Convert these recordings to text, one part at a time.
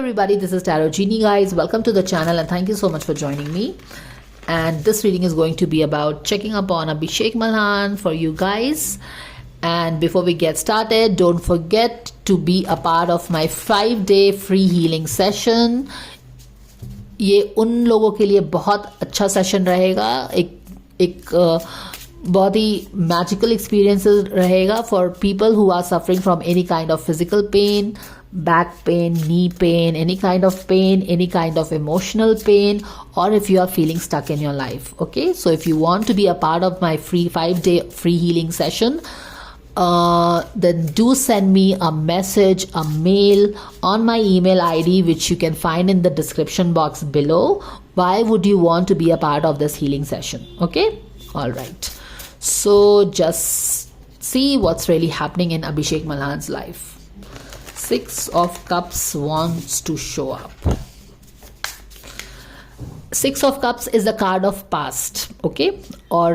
everybody, this is Tarot Genie guys. Welcome to the channel and thank you so much for joining me. And this reading is going to be about checking up on Abhishek Malhan for you guys. And before we get started, don't forget to be a part of my 5-day free healing session. ये उन लोगों के लिए बहुत अच्छा session रहेगा, एक बहुत ही मैजिकल एक्सपीरियंसेस रहेगा for people who are suffering from any kind of physical pain, back pain, knee pain, any kind of pain, any kind of emotional pain, or if you are feeling stuck in your life. Okay, so if you want to be a part of my free 5-day free healing session, then do send me a message, a mail on my email ID, which you can find in the description box below. Why would you want to be a part of this healing session? Okay, all right, so just see what's really happening in Abhishek Malhan's life. 6 of Cups wants to show up. 6 of Cups is the card of past. Okay, और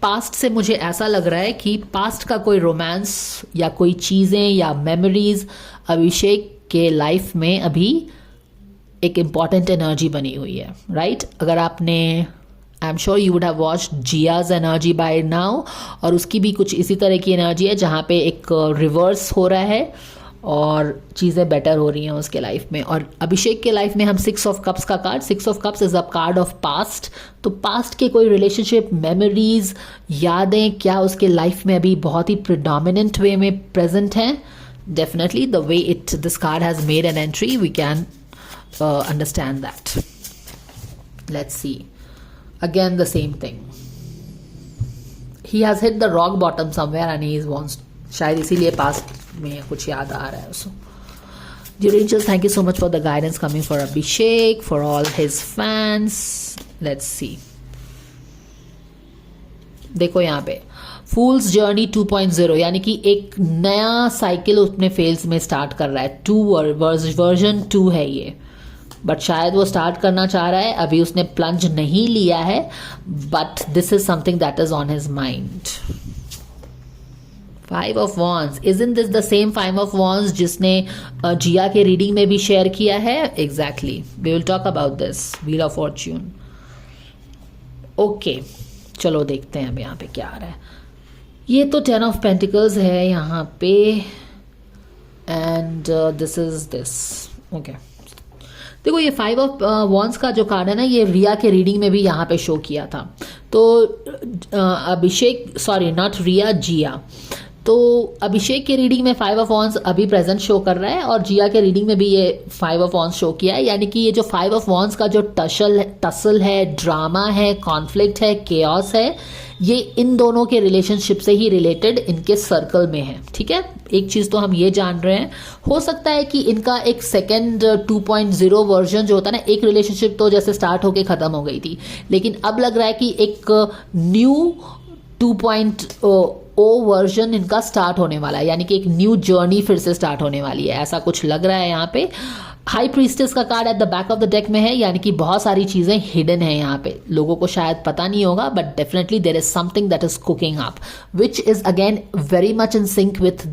past से मुझे ऐसा लग रहा है कि past का कोई रोमांस या कोई चीज़ें या मेमोरीज अभिषेक के लाइफ में अभी एक इम्पॉर्टेंट एनर्जी बनी हुई है, राइट? अगर आपने I am sure you would have watched जियाज energy by now, और उसकी भी कुछ इसी तरह की एनर्जी है जहाँ पे एक रिवर्स हो रहा है और चीज़ें बेटर हो रही हैं उसके लाइफ में. और अभिषेक के लाइफ में हम 6 ऑफ कप्स का card, 6 of cups is a card of past. तो पास्ट के कोई रिलेशनशिप, मेमोरीज, यादें क्या उसके लाइफ में अभी बहुत ही प्रिडोमिनेंट वे में प्रेजेंट हैं. Definitely the way this card has made an entry, we can understand that. Let's see. Again the same thing. He has hit the rock bottom somewhere and he wants, शायद इसीलिए past में कुछ याद आ रहा है उसको. Dear angels, thank you so much for the guidance coming for Abhishek, for all his fans. Let's see. देखो यहाँ पे फूल्स जर्नी 2.0, यानी कि एक नया साइकिल अपने फेल्स में स्टार्ट कर रहा है. वर्जन 2 है ये, बट शायद वो स्टार्ट करना चाह रहा है. अभी उसने प्लंज नहीं लिया है, but this is something that is on his mind. 5 of wands, isn't this the same 5 of wands जिसने जिया के रीडिंग में भी शेयर किया है? Exactly, we will talk about this. Wheel of fortune. Okay, चलो देखते हैं अब यहाँ पे क्या आ रहा है. ये तो 10 ऑफ पेंटिकल्स है यहाँ पे, and this is this. Okay, देखो ये 5 ऑफ वॉन्ड्स का जो कार्ड है ना, ये रिया के रीडिंग में भी यहाँ पे शो किया था. तो अभिषेक, सॉरी नॉट रिया, जिया. तो अभिषेक के रीडिंग में 5 ऑफ वॉन्ड्स अभी प्रेजेंट शो कर रहा है, और जिया के रीडिंग में भी ये 5 ऑफ वॉन्ड्स शो किया है. यानी कि ये जो 5 ऑफ वॉन्ड्स का जो टसल है, ड्रामा है, कॉन्फ्लिक्ट है, केओस है, ये इन दोनों के रिलेशनशिप से ही रिलेटेड इनके सर्कल में है. ठीक है, एक चीज़ तो हम ये जान रहे हैं. हो सकता है कि इनका एक सेकेंड 2.0 वर्जन जो होता है ना, एक रिलेशनशिप तो जैसे स्टार्ट होके ख़त्म हो गई थी, लेकिन अब लग रहा है कि एक न्यू 2.0 वर्जन इनका स्टार्ट होने वाला है. यानी कि एक न्यू जर्नी फिर से स्टार्ट होने वाली है, ऐसा कुछ लग रहा है यहाँ पे. हाई प्रीस्टेस का card at the back of the deck में है, यानी कि बहुत सारी चीज़ें हिडन है यहाँ पे, लोगों को शायद पता नहीं होगा, but definitely there is something that is cooking up, which is again very much in sync with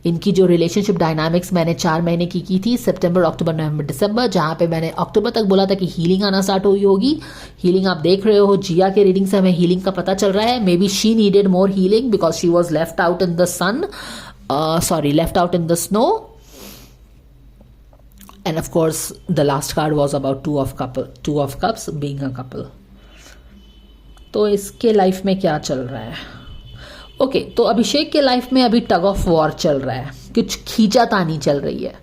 इनकी जो रिलेशनशिप डायनामिक्स मैंने 4 महीने की थी, सितंबर, अक्टूबर, नवंबर, दिसंबर, जहाँ पे मैंने अक्टूबर तक बोला था कि हीलिंग आना स्टार्ट हुई होगी. हीलिंग आप देख रहे हो, जिया के रीडिंग से हमें हीलिंग का पता चल रहा है. Maybe she needed more healing because she was left out in the sun, left out in the snow. And of course, the last card was about 2 of cups being a couple. तो इसके life में क्या चल रहा है? Okay, तो अभिषेक के life में अभी टग ऑफ वॉर चल रहा है, कुछ खींचातानी चल रही है.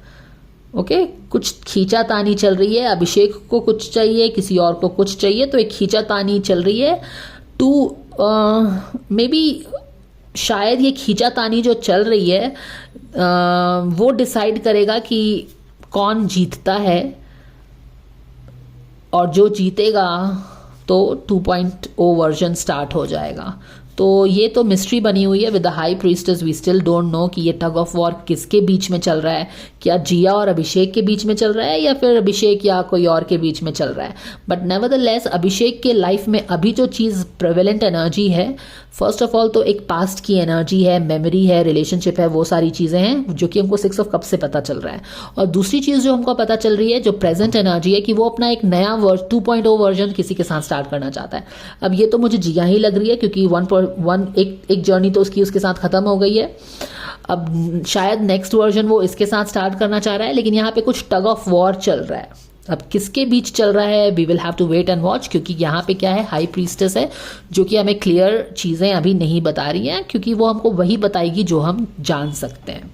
ओके, कुछ खींचातानी चल रही है. अभिषेक को कुछ चाहिए, किसी और को कुछ चाहिए, तो एक खींचातानी चल रही है. मे बी शायद ये खींचातानी जो चल रही है वो डिसाइड करेगा कि कौन जीतता है, और जो जीतेगा तो 2.0 वर्जन स्टार्ट हो जाएगा. तो ये तो मिस्ट्री बनी हुई है with the high priestess. We still don't know कि ये टग ऑफ वॉर किसके बीच में चल रहा है, क्या जिया और अभिषेक के बीच में चल रहा है या फिर अभिषेक या कोई और के बीच में चल रहा है। बट नेवरदलेस अभिषेक के लाइफ में अभी जो चीज़ प्रेवेलेंट एनर्जी है, फर्स्ट ऑफ ऑल तो एक पास्ट की एनर्जी है, मेमोरी है, रिलेशनशिप है, वो सारी चीज़ें हैं जो कि हमको 6 ऑफ कप्स से पता चल रहा है। और दूसरी चीज़ जो हमको पता चल रही है, जो प्रेजेंट एनर्जी है, कि वो अपना एक नया 2.0 वर्जन किसी के साथ स्टार्ट करना चाहता है। अब ये तो मुझे जिया ही लग रही है क्योंकि एक जर्नी तो उसके साथ खत्म हो गई है। अब शायद नेक्स्ट वर्जन वो इसके साथ स्टार्ट करना चाह रहा है, लेकिन यहाँ पे कुछ टग ऑफ वॉर चल रहा है। अब किसके बीच चल रहा है, we will have to wait and watch, क्योंकि यहाँ पे क्या है, हाई प्रीस्टेस है जो कि हमें क्लियर चीज़ें अभी नहीं बता रही हैं, क्योंकि वो हमको वही बताएगी जो हम जान सकते हैं।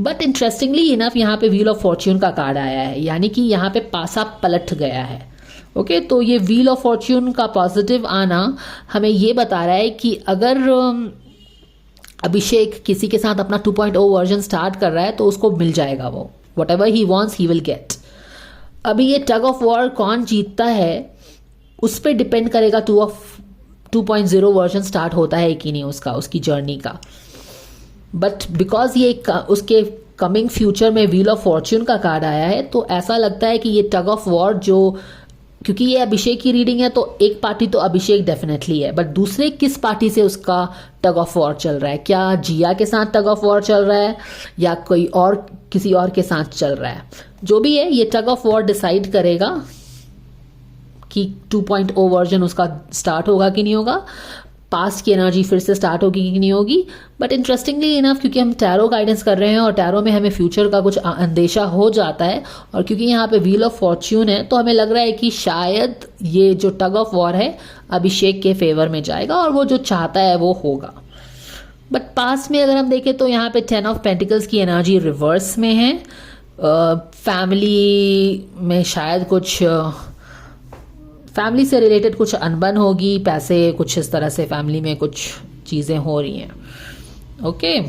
बट इंटरेस्टिंगली इनफ यहाँ पे व्हील ऑफ फॉर्च्यून का कार्ड आया है, यानी कि यहाँ पे पासा पलट गया है। ओके, तो ये व्हील ऑफ फॉर्च्यून का पॉजिटिव आना हमें ये बता रहा है कि अगर अभिषेक किसी के साथ अपना 2.0 वर्जन स्टार्ट कर रहा है तो उसको मिल जाएगा वो, what ever he wants he will gate. अभी ये टग ऑफ वॉर कौन जीतता है उस पर डिपेंड करेगा 2.0 वर्जन स्टार्ट होता है कि नहीं उसकी जर्नी का। बट बिकॉज ये उसके कमिंग फ्यूचर में व्हील ऑफ फॉर्च्यून का कार्ड आया है, तो ऐसा लगता है कि ये टग ऑफ वॉर जो, क्योंकि ये अभिषेक की रीडिंग है तो एक पार्टी तो अभिषेक डेफिनेटली है, बट दूसरे किस पार्टी से उसका टग ऑफ वॉर चल रहा है, क्या जिया के साथ टग ऑफ वॉर चल रहा है या कोई और किसी और के साथ चल रहा है। जो भी है, ये टग ऑफ वॉर डिसाइड करेगा कि 2.0 वर्जन उसका स्टार्ट होगा कि नहीं होगा, पास्ट की एनर्जी फिर से स्टार्ट होगी कि नहीं होगी। बट इंटरेस्टिंगली इनफ, क्योंकि हम टैरो गाइडेंस कर रहे हैं और टैरो में हमें फ्यूचर का कुछ अंदेशा हो जाता है, और क्योंकि यहाँ पे व्हील ऑफ फॉर्च्यून है तो हमें लग रहा है कि शायद ये जो टग ऑफ वॉर है अभिषेक के फेवर में जाएगा और वो जो चाहता है वो होगा। बट पास्ट में अगर हम देखें तो यहाँ पे 10 ऑफ पेंटिकल्स की एनर्जी रिवर्स में है। फैमिली में शायद कुछ फैमिली से रिलेटेड कुछ अनबन होगी, पैसे कुछ इस तरह से फैमिली में कुछ चीज़ें हो रही हैं। Okay,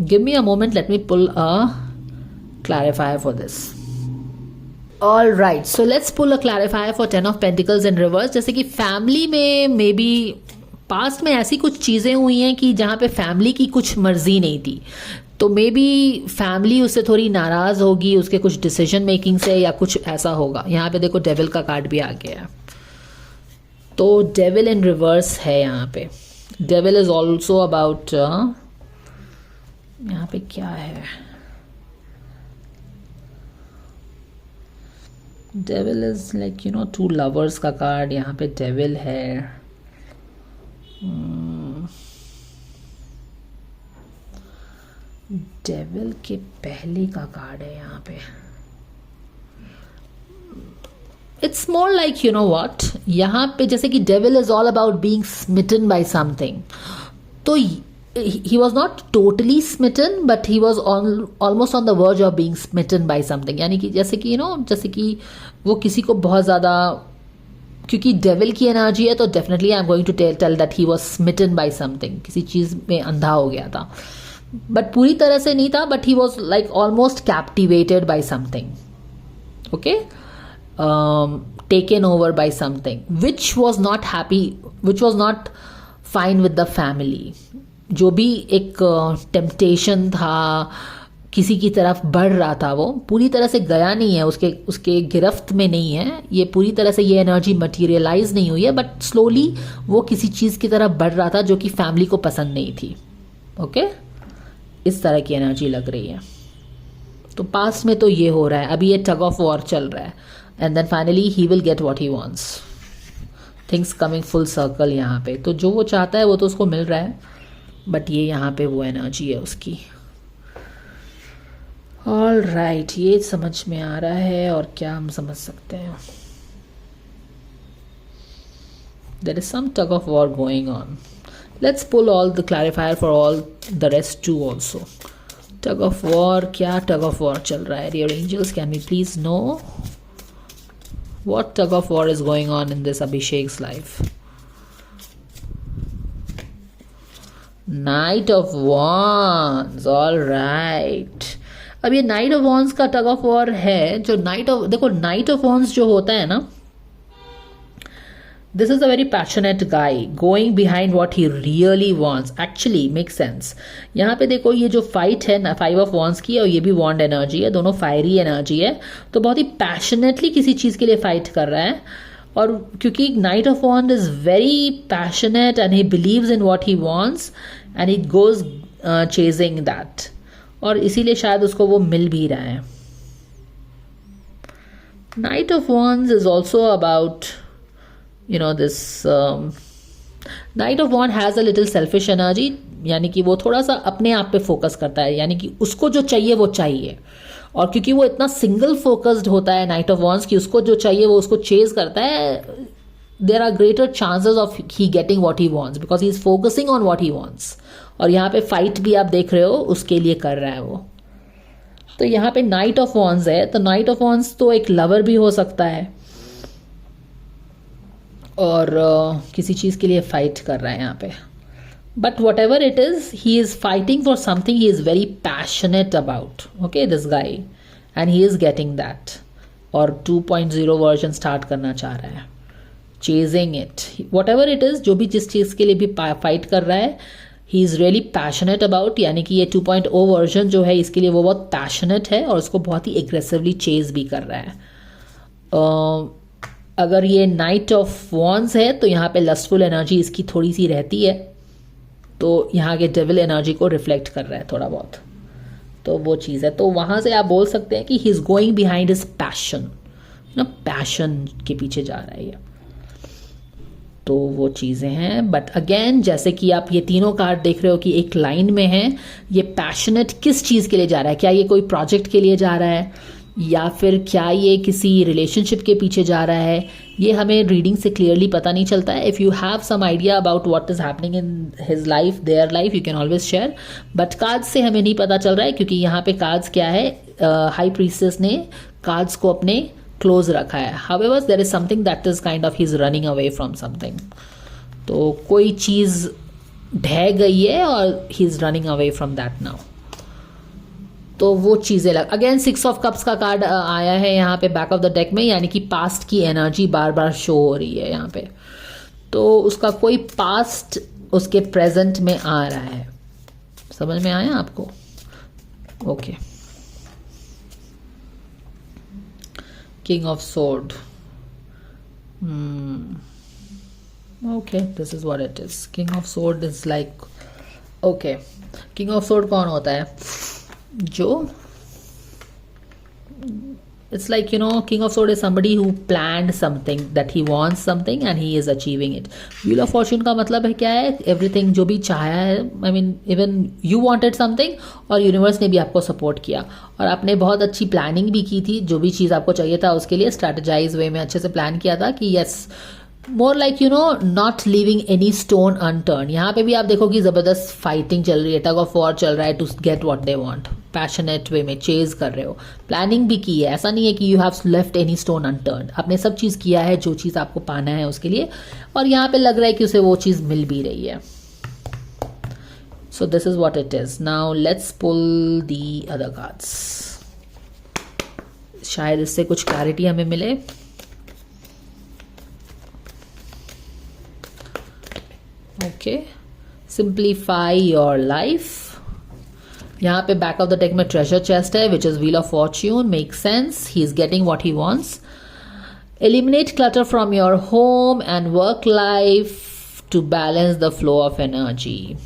give me a moment, let me pull a clarifier for this. All right, so let's pull a clarifier for 10 of pentacles in reverse. जैसे कि फैमिली में मे बी पास्ट में ऐसी कुछ चीज़ें हुई हैं कि जहाँ पे फैमिली की कुछ मर्जी नहीं थी, तो मे बी फैमिली उससे थोड़ी नाराज़ होगी उसके कुछ डिसीजन मेकिंग से, या कुछ ऐसा होगा। यहाँ पे देखो डेविल का कार्ड भी आ गया है, तो डेविल इन रिवर्स है यहाँ पे। डेविल इज ऑल्सो अबाउट, यहाँ पे क्या है, डेविल इज लाइक 2 लवर्स का कार्ड। यहाँ पे डेविल है, डेविल के पहले का कार्ड है यहाँ पे। इट्स मोर लाइक व्हाट, यहाँ पे जैसे कि devil is all about being smitten by something, तो he was not totally smitten but he was almost on the verge of being smitten by something। यानी कि जैसे कि जैसे कि वो किसी को बहुत ज़्यादा, क्योंकि डेविल की एनर्जी है तो definitely I am going to tell that he was smitten by something, किसी चीज़ में अंधा हो गया था, बट पूरी तरह से नहीं था, but he was like almost captivated by something. Okay, taken over by something which was not happy, which was not fine with the family. जो भी एक टेम्पटेशन था, किसी की तरफ बढ़ रहा था, वो पूरी तरह से गया नहीं है, उसके गिरफ्त में नहीं है, ये पूरी तरह से ये एनर्जी मटीरियलाइज नहीं हुई है, बट स्लोली वो किसी चीज़ की तरफ बढ़ रहा था जो कि फैमिली को पसंद नहीं थी। ओके, इस तरह की एनर्जी लग रही है। तो पास्ट में तो ये हो रहा है, अभी ये टग ऑफ वॉर चल रहा है, and then finally he will get what he wants, things coming full circle. यहाँ पे तो जो वो चाहता है वो तो उसको मिल रहा है, बट ये यहाँ पे वो एनर्जी है उसकी। ऑल राइट, ये समझ में आ रहा है, और क्या हम समझ सकते हैं, there is some tug of war going on. Let's pull all the clarifier for all the rest to also. Tug of war, क्या टग ऑफ वॉर चल रहा है? Dear angels, can we please know what tug of war is going on in this Abhishek's life? Knight of Wands, all right। अब ये Knight of Wands का tug of war है, जो देखो Knight of Wands जो होता है ना, This is a very passionate guy going behind what he really wants. Actually makes sense. यहाँ पे देखो ये जो फाइट है ना, 5 ऑफ वॉन्ड्स की और ये भी वॉन्ड एनर्जी है, दोनों फायरी एनर्जी है, तो बहुत ही पैशनेटली किसी चीज़ के लिए फाइट कर रहा है. और क्योंकि knight of wand is very passionate and he believes in what he wants and he goes chasing that, और इसीलिए शायद उसको वो मिल भी रहा है. Knight of wands is also about this Knight of Wands has a little selfish energy, यानी कि वो थोड़ा सा अपने आप पे फोकस करता है, यानी कि उसको जो चाहिए वो चाहिए. और क्योंकि वो इतना सिंगल फोकस्ड होता है नाइट ऑफ वॉन्ड्स कि उसको जो चाहिए वो उसको चेज करता है, there are greater chances of he getting what he wants because he is focusing on what he wants. और यहाँ पे फाइट भी आप देख रहे हो उसके लिए कर रहा है वो. तो यहाँ पे नाइट ऑफ वॉन्ड्स है, तो नाइट ऑफ वॉन्ड्स तो एक लवर भी हो सकता है और किसी चीज़ के लिए फाइट कर रहा है यहाँ पे. But what ever it is, he is fighting for something he is very passionate about. Okay, this guy, and he is getting that. और 2.0 वर्जन स्टार्ट करना चाह रहा है, chasing it. What ever it is, जो भी जिस चीज़ के लिए भी फाइट कर रहा है, he is really passionate about. यानी कि ये 2.0 वर्जन जो है इसके लिए वो बहुत पैशनेट है और उसको बहुत ही एग्रेसिवली चेज भी कर रहा है. अगर ये नाइट ऑफ वॉन्ड्स है तो यहाँ पे लस्टफुल एनर्जी इसकी थोड़ी सी रहती है, तो यहाँ के डेविल एनर्जी को रिफ्लेक्ट कर रहा है थोड़ा बहुत. तो वो चीज़ है, तो वहाँ से आप बोल सकते हैं कि he is going behind his passion, passion के पीछे जा रहा है ये. तो वो चीज़ें हैं. बट अगेन जैसे कि आप ये तीनों कार्ड देख रहे हो कि एक लाइन में है, ये पैशनेट किस चीज़ के लिए जा रहा है. क्या ये कोई प्रोजेक्ट के लिए जा रहा है या फिर क्या ये किसी रिलेशनशिप के पीछे जा रहा है, ये हमें रीडिंग से क्लियरली पता नहीं चलता है. If you have some idea about what is happening in his life, their life, you can always share. But cards से हमें नहीं पता चल रहा है क्योंकि यहाँ पे कार्ड्स क्या है, हाई प्रीस्टेस ने कार्ड्स को अपने क्लोज रखा है. However there is something that is kind of he is running away from something. तो कोई चीज़ ढह गई है और he is running away from that now. तो वो चीज़ें अगेन 6 ऑफ कप्स का कार्ड आया है यहाँ पे बैक ऑफ द डेक में, यानी कि पास्ट की एनर्जी बार बार शो हो रही है यहाँ पे. तो उसका कोई पास्ट उसके प्रेजेंट में आ रहा है. समझ में आया आपको? Okay. King of sword. Okay, this is what it is. King of sword is like, okay, king of sword कौन होता है? जो it's like king of sword is somebody who planned something, that he wants something and he is achieving it. wheel of fortune का मतलब है क्या है? everything जो भी चाहा है, I mean even you wanted something और यूनिवर्स ने भी आपको सपोर्ट किया और आपने बहुत अच्छी प्लानिंग भी की थी. जो भी चीज़ आपको चाहिए था उसके लिए स्ट्रैटेजाइज वे में अच्छे से प्लान किया था कि yes, more like not living any stone unturned. यहाँ पे भी आप देखो कि ज़बरदस्त फाइटिंग चल रही है, टग ऑफ वॉर चल रहा है to get what they want. Passionate way में चेज कर रहे हो, प्लानिंग भी की है. ऐसा नहीं है कि you have left any stone unturned. आपने सब चीज़ किया है जो चीज़ आपको पाना है उसके लिए, और यहाँ पे लग रहा है कि उसे वो चीज़ मिल भी रही है. So this is what it is. Now let's pull the other cards. शायद इससे कुछ क्लैरिटी हमें मिले. Okay, simplify your life. यहाँ पे बैक ऑफ द डेक में ट्रेजर चेस्ट है which is wheel of fortune. Make sense, he is getting what he wants. Eliminate clutter from your home and work life to balance the flow of energy.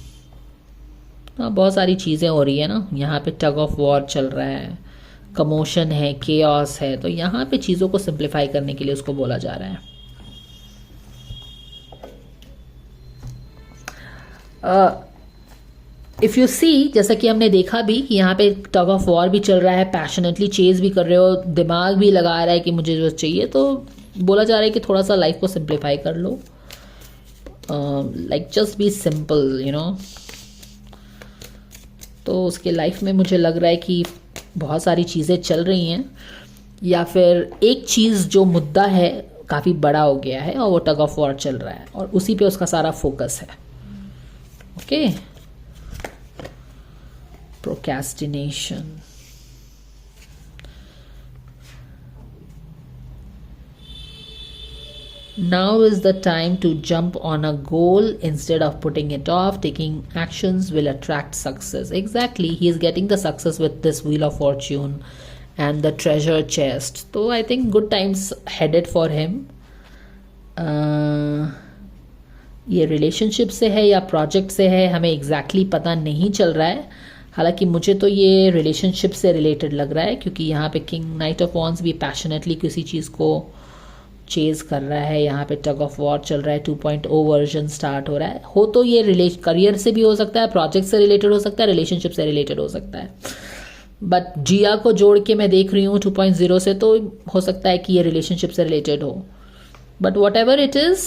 बहुत सारी चीज़ें हो रही है ना यहाँ पे. टग ऑफ वॉर चल रहा है, कमोशन है, केओस है, तो यहाँ पे चीज़ों को सिंप्लीफाई करने के लिए उसको बोला जा रहा है. इफ़ यू सी, जैसा कि हमने देखा भी कि यहाँ पे टग ऑफ वॉर भी चल रहा है, पैशनेटली चेज भी कर रहे हो, दिमाग भी लगा रहा है कि मुझे जो चाहिए, तो बोला जा रहा है कि थोड़ा सा लाइफ को सिंप्लीफाई कर लो. Like just be simple. तो उसके लाइफ में मुझे लग रहा है कि बहुत सारी चीज़ें चल रही हैं, या फिर एक चीज़ जो मुद्दा है काफ़ी बड़ा हो गया है और वो टग ऑफ वॉर चल रहा है और उसी पे उसका सारा फोकस है. Okay, procrastination. Now is the time to jump on a goal instead of putting it off. Taking actions will attract success. Exactly. He is getting the success with this Wheel of Fortune and the treasure chest. So I think good times headed for him. ये relationship से है या project से है हमें exactly पता नहीं चल रहा है. हालांकि मुझे तो ये रिलेशनशिप से रिलेटेड लग रहा है क्योंकि यहाँ पे किंग नाइट ऑफ वॉन्ड्स भी पैशनेटली किसी चीज़ को चेज कर रहा है. यहाँ पे टग ऑफ वॉर चल रहा है. 2.0 वर्जन स्टार्ट हो रहा है. हो तो ये करियर से भी हो सकता है, प्रोजेक्ट से रिलेटेड हो सकता है, रिलेशनशिप से रिलेटेड हो सकता है. बट जिया को जोड़ के मैं देख रही हूँ 2.0 से, तो हो सकता है कि ये रिलेशनशिप से रिलेटेड हो. But what ever it is,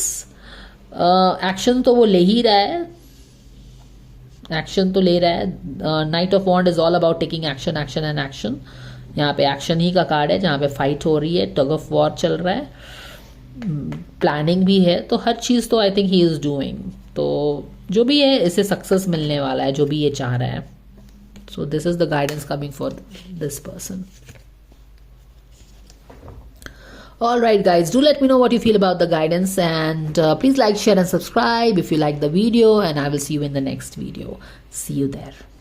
action तो वो ले ही रहा है. एक्शन तो ले रहा है. Knight of wand is all about taking action, action and action. यहाँ पे एक्शन ही का कार्ड है जहाँ पे फाइट हो रही है, टग ऑफ वॉर चल रहा है, प्लानिंग भी है. तो हर चीज़ तो I think he is doing. तो जो भी है इसे सक्सेस मिलने वाला है, जो भी ये चाह रहा है. So this is the guidance coming for this person. All right guys, do let me know what you feel about the guidance, and please like, share and subscribe if you like the video, and I will see you in the next video. See you there.